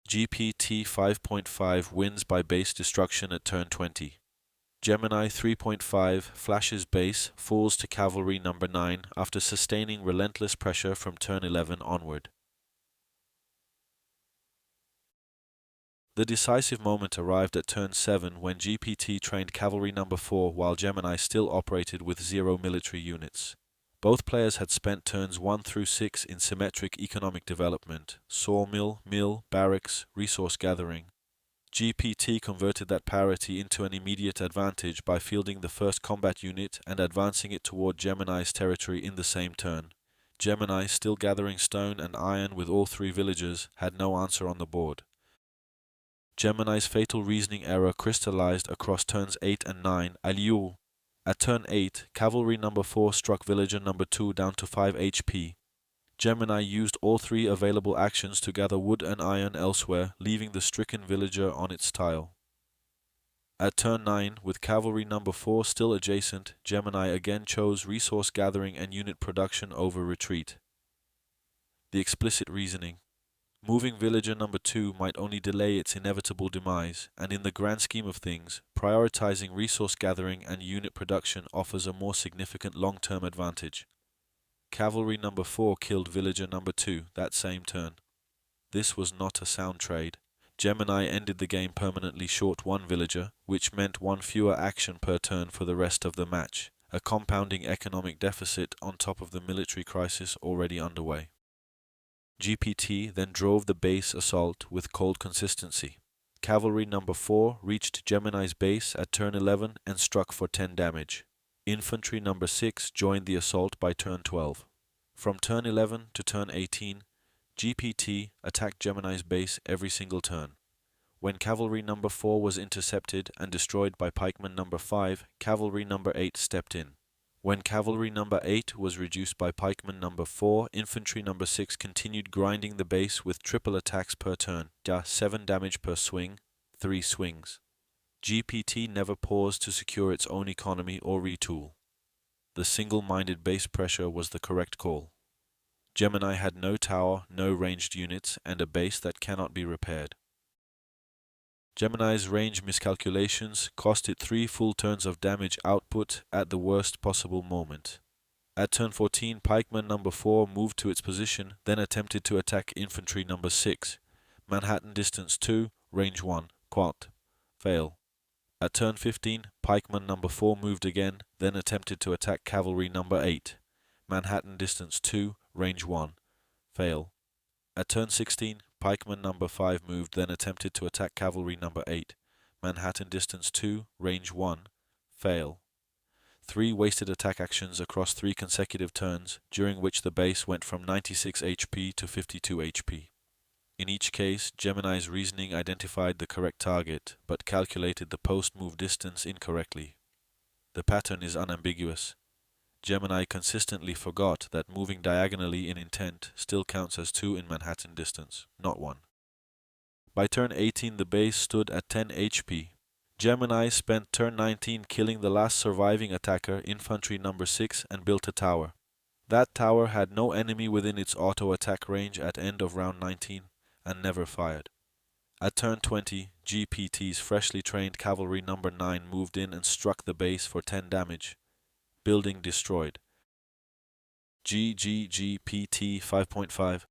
GPT 5.5 wins by base destruction at turn 20. Gemini 3.5 flashes base, falls to Cavalry number 9 after sustaining relentless pressure from turn 11 onward. The decisive moment arrived at turn 7 when GPT trained Cavalry number 4 while Gemini still operated with 0 military units. Both players had spent turns 1 through 6 in symmetric economic development, sawmill, mill, barracks, resource gathering. GPT converted that parity into an immediate advantage by fielding the first combat unit and advancing it toward Gemini's territory in the same turn. Gemini, still gathering stone and iron with all 3 villagers, had no answer on the board. Gemini's fatal reasoning error crystallized across turns 8 and 9. At turn 8, Cavalry number 4 struck villager number 2 down to 5 HP. Gemini used all 3 available actions to gather wood and iron elsewhere, leaving the stricken villager on its tile. At turn 9, with Cavalry number 4 still adjacent, Gemini again chose resource gathering and unit production over retreat. The explicit reasoning. Moving villager number 2 might only delay its inevitable demise, and in the grand scheme of things, prioritizing resource gathering and unit production offers a more significant long-term advantage. Cavalry number 4 killed villager number 2 that same turn. This was not a sound trade. Gemini ended the game permanently short 1 villager, which meant 1 fewer action per turn for the rest of the match, a compounding economic deficit on top of the military crisis already underway. GPT then drove the base assault with cold consistency. Cavalry number 4 reached Gemini's base at turn 11 and struck for 10 damage. Infantry number 6 joined the assault by turn 12. From turn 11 to turn 18, GPT attacked Gemini's base every single turn. When Cavalry number 4 was intercepted and destroyed by Pikeman number 5, Cavalry number 8 stepped in. When Cavalry number 8 was reduced by Pikeman number 4, Infantry number 6 continued grinding the base with triple attacks per turn, 7 damage per swing, 3 swings. GPT never paused to secure its own economy or retool. The single-minded base pressure was the correct call. Gemini had no tower, no ranged units, and a base that cannot be repaired. Gemini's range miscalculations cost it 3 full turns of damage output at the worst possible moment. At turn 14, Pikeman number 4 moved to its position, then attempted to attack Infantry number 6. Manhattan distance 2, range 1, quad. Fail. At turn 15, Pikeman number 4 moved again, then attempted to attack Cavalry number 8. Manhattan distance 2, range 1. Fail. At turn 16, Pikeman number 5 moved, then attempted to attack Cavalry number 8. Manhattan distance 2, range 1. Fail. 3 wasted attack actions across 3 consecutive turns, during which the base went from 96 HP to 52 HP. In each case, Gemini's reasoning identified the correct target, but calculated the post-move distance incorrectly. The pattern is unambiguous. Gemini consistently forgot that moving diagonally in intent still counts as 2 in Manhattan distance, not 1. By turn 18, the base stood at 10 HP. Gemini spent turn 19 killing the last surviving attacker, Infantry number 6, and built a tower. That tower had no enemy within its auto-attack range at end of round 19, and never fired. At turn 20, GPT's freshly trained Cavalry number 9 moved in and struck the base for 10 damage. Building destroyed. GPT 5.5